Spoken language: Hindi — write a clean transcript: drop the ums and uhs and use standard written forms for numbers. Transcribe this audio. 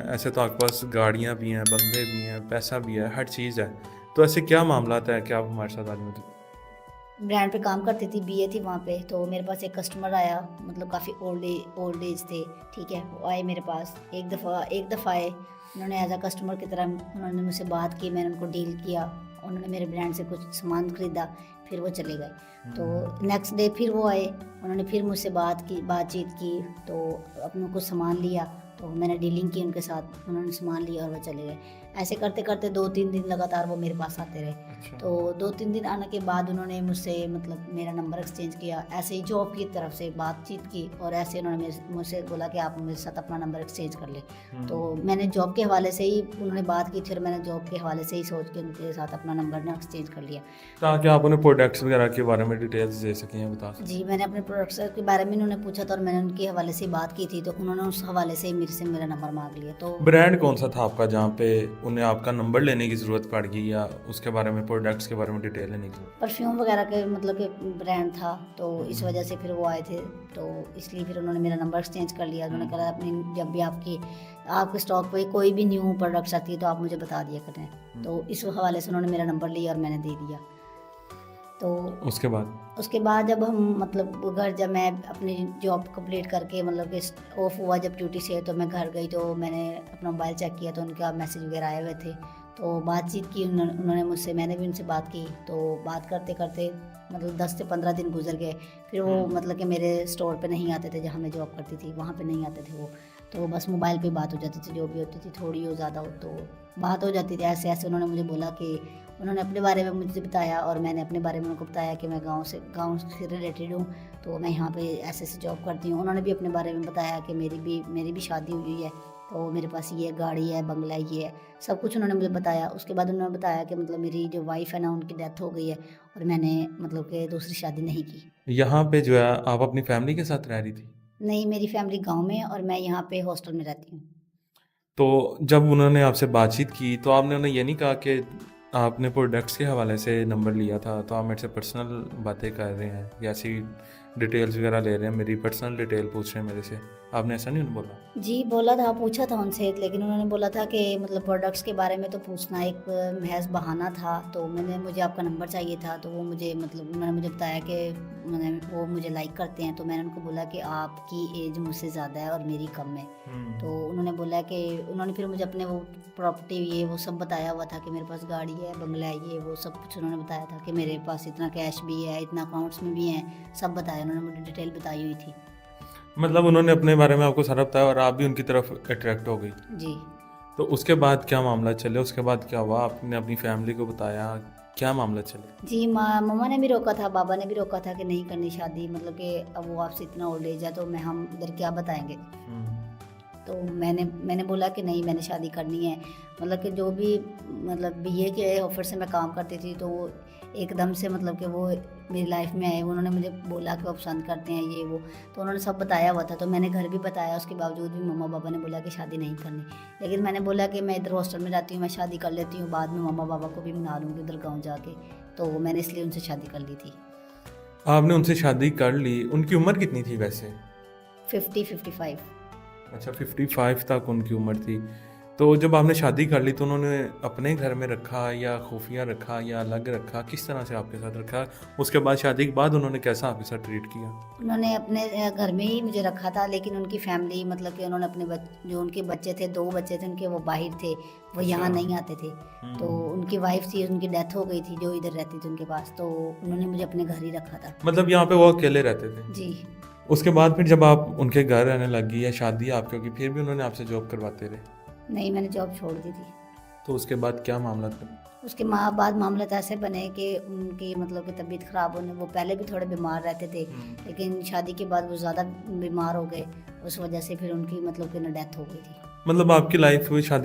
ऐसे तो आपके पास गाड़ियाँ भी हैं, बंगले भी हैं, पैसा भी है, हर चीज़ है, तो ऐसे क्या मामला है कि आप हमारे साथ आज मतलब। ब्रांड पे काम करती थी, बीए थी वहाँ पे। तो मेरे पास एक कस्टमर आया, मतलब काफ़ी ओल्ड एज थे, ठीक है। वो आए मेरे पास, एक दफ़ा आए। उन्होंने एज अ कस्टमर की तरह उन्होंने मुझसे बात की, मैंने उनको डील किया। उन्होंने मेरे ब्रांड से कुछ सामान खरीदा, फिर वो चले गए। तो नेक्स्ट डे फिर वो आए, उन्होंने फिर मुझसे बातचीत की। तो अपना कुछ सामान लिया, तो मैंने डीलिंग की उनके साथ, उन्होंने सामान लिया और वो चले गए। ऐसे करते करते 2-3 दिन लगातार वो मेरे पास आते रहे। अच्छा। तो 2-3 दिन आने के बाद उन्होंने मुझसे मतलब मेरा नंबर एक्सचेंज किया, ऐसे ही जॉब की तरफ से बातचीत की, और ऐसे उन्होंने मुझसे बोला कि आप मेरे साथ अपना नंबर एक्सचेंज कर ले। तो मैंने जॉब के हवाले से ही उन्होंने बात की, फिर मैंने जॉब के हवाले से ही सोच के उनके साथ अपना नंबर ना एक्सचेंज कर लिया। ताकि आप उन्हें प्रोडक्ट्स वगैरह के बारे में डिटेल्स दे सकें या बता सकें। जी, मैंने अपने प्रोडक्ट्स के बारे में उन्होंने पूछा था और मैंने उनके हवाले से बात की थी, तो उन्होंने उस हवाले से ही मेरे से मेरा नंबर मांग लिया। तो ब्रांड कौन सा था आपका जहाँ पे उन्हें आपका नंबर लेने की ज़रूरत पड़ गई या उसके बारे में, प्रोडक्ट्स के बारे में डिटेल लेने की? परफ्यूम वगैरह के मतलब कि ब्रांड था, तो इस वजह से फिर वो आए थे। तो इसलिए फिर उन्होंने मेरा नंबर एक्सचेंज कर लिया। उन्होंने कहा अपनी जब भी आपके स्टॉक पे कोई भी न्यू प्रोडक्ट्स आती है तो आप मुझे बता दिया करें। तो इस हवाले से उन्होंने मेरा नंबर लिया और मैंने दे दिया। तो उसके बाद जब हम मतलब घर, जब मैं अपनी जॉब कंप्लीट करके मतलब कि ऑफ हुआ जब ड्यूटी से, तो मैं घर गई, तो मैंने अपना मोबाइल चेक किया तो उनका मैसेज वगैरह आए हुए थे। तो बातचीत की उन्होंने मुझसे, मैंने भी उनसे बात की। तो बात करते करते मतलब 10 से 15 दिन गुजर गए। फिर वो मतलब कि मेरे स्टोर पे नहीं आते थे, जहाँ मैं जॉब करती थी वहाँ पे नहीं आते थे वो। तो बस मोबाइल पे बात हो जाती थी, जो भी होती थी, थोड़ी हो ज़्यादा हो तो बात हो जाती थी। ऐसे ऐसे उन्होंने मुझे बोला कि उन्होंने अपने बारे में मुझे बताया और मैंने अपने बारे में उनको बताया कि मैं गाँव से रिलेटेड हूँ, तो मैं यहाँ पे ऐसे जॉब करती हूँ। उन्होंने भी अपने बारे में बताया कि मेरी भी शादी हुई है, तो मेरे पास ये गाड़ी है, बंगला ये है, सब कुछ उन्होंने मुझे बताया। उसके बाद उन्होंने बताया कि मतलब मेरी जो वाइफ़ है ना, उनकी डेथ हो गई है और मैंने मतलब कि दूसरी शादी नहीं की। यहाँ पे जो है आप अपनी फैमिली के साथ रह रही थी? नहीं, मेरी फैमिली गाँव में है और मैं यहाँ पे हॉस्टल में रहती हूँ। तो जब उन्होंने आपसे बातचीत की तो आपने उन्हें ये नहीं कहा कि आपने प्रोडक्ट्स के हवाले से नंबर लिया था, तो आप मेरे से पर्सनल बातें कर रहे हैं या ऐसी डिटेल्स वगैरह ले रहे हैं, मेरी पर्सनल डिटेल पूछ रहे हैं मेरे से, आपने ऐसा नहीं उन्हें बोला? जी, बोला था, पूछा था उनसे, लेकिन उन्होंने बोला था कि मतलब प्रोडक्ट्स के बारे में तो पूछना एक महज़ बहाना था। तो मुझे आपका नंबर चाहिए था, तो वो मुझे मतलब उन्होंने मुझे बताया कि वो मुझे लाइक करते हैं। तो मैंने उनको बोला कि आपकी एज मुझसे ज़्यादा है और मेरी कम है। तो उन्होंने बोला कि उन्होंने फिर मुझे अपने वो प्रॉपर्टी ये वो सब बताया हुआ था कि मेरे पास गाड़ी है, बंगला है, ये वो सब कुछ उन्होंने बताया था कि मेरे पास इतना कैश भी है, इतना अकाउंट्स में भी है, सब बताया। उन्होंने मुझे डिटेल बताई हुई थी। मतलब उन्होंने अपने बारे में आपको सारा बताया और आप भी उनकी तरफ अट्रैक्ट हो गई। जी। तो उसके बाद क्या मामला चले, उसके बाद क्या हुआ, आपने अपनी फैमिली को बताया, क्या मामला चले? जी, मम्मा ने भी रोका था, बाबा ने भी रोका था कि नहीं करनी शादी, मतलब कि अब वो आपसे इतना ओल्ड एज है तो मैं हम इधर क्या बताएँगे। तो मैंने बोला कि नहीं, मैंने शादी करनी है। मतलब कि जो भी मतलब बीए के ऑफ़र से मैं काम करती थी, तो वो एकदम से मतलब कि वो मेरी लाइफ़ में आए। उन्होंने मुझे बोला कि वो पसंद करते हैं ये वो, तो उन्होंने सब बताया हुआ था। तो मैंने घर भी बताया, उसके बावजूद भी मम्मा-पापा ने बोला कि शादी नहीं करनी। लेकिन मैंने बोला कि मैं इधर हॉस्टल में रहती हूँ, मैं शादी कर लेती हूँ, बाद में मम्मा-पापा को भी मना लूँगी उधर गाँव जाके। तो मैंने इसलिए उनसे शादी कर ली थी। आपने उनसे शादी कर ली, उनकी उम्र कितनी थी वैसे? 50-55। अच्छा, 55 तक उनकी उम्र थी। तो जब आपने शादी कर ली तो उन्होंने अपने घर में रखा या खुफिया रखा या अलग रखा, किस तरह से आपके साथ रखा? उसके बाद, शादी के बाद उन्होंने कैसा आपके साथ ट्रीट किया? उन्होंने अपने घर में ही मुझे रखा था, लेकिन उनकी फैमिली मतलब कि उन्होंने अपने जो उनके बच्चे थे, 2 बच्चे थे उनके, वो बाहर थे, वो यहाँ नहीं आते थे। तो उनकी वाइफ़ थी, उनकी डेथ हो गई थी जो इधर रहती थी उनके पास, तो उन्होंने मुझे अपने घर ही रखा था। मतलब यहाँ पे वो अकेले रहते थे? जी। उसके बाद फिर जब आप उनके घर रहने लगी या शादी आपकी होगी, फिर भी उन्होंने आपसे जॉब करवाते रहे? नहीं, मैंने जॉब छोड़ दी थी। तो उसके बाद क्या मामला था? उसके बाद मामले तो ऐसे बने कि उनकी मतलब कि तबीयत ख़राब होने, वो पहले भी थोड़े बीमार रहते थे, लेकिन शादी के बाद वो ज़्यादा बीमार हो गए। उस वजह से फिर उनकी मतलब कि ना डेथ हो गई थी। मतलब आपकी लाइफ हुई शादी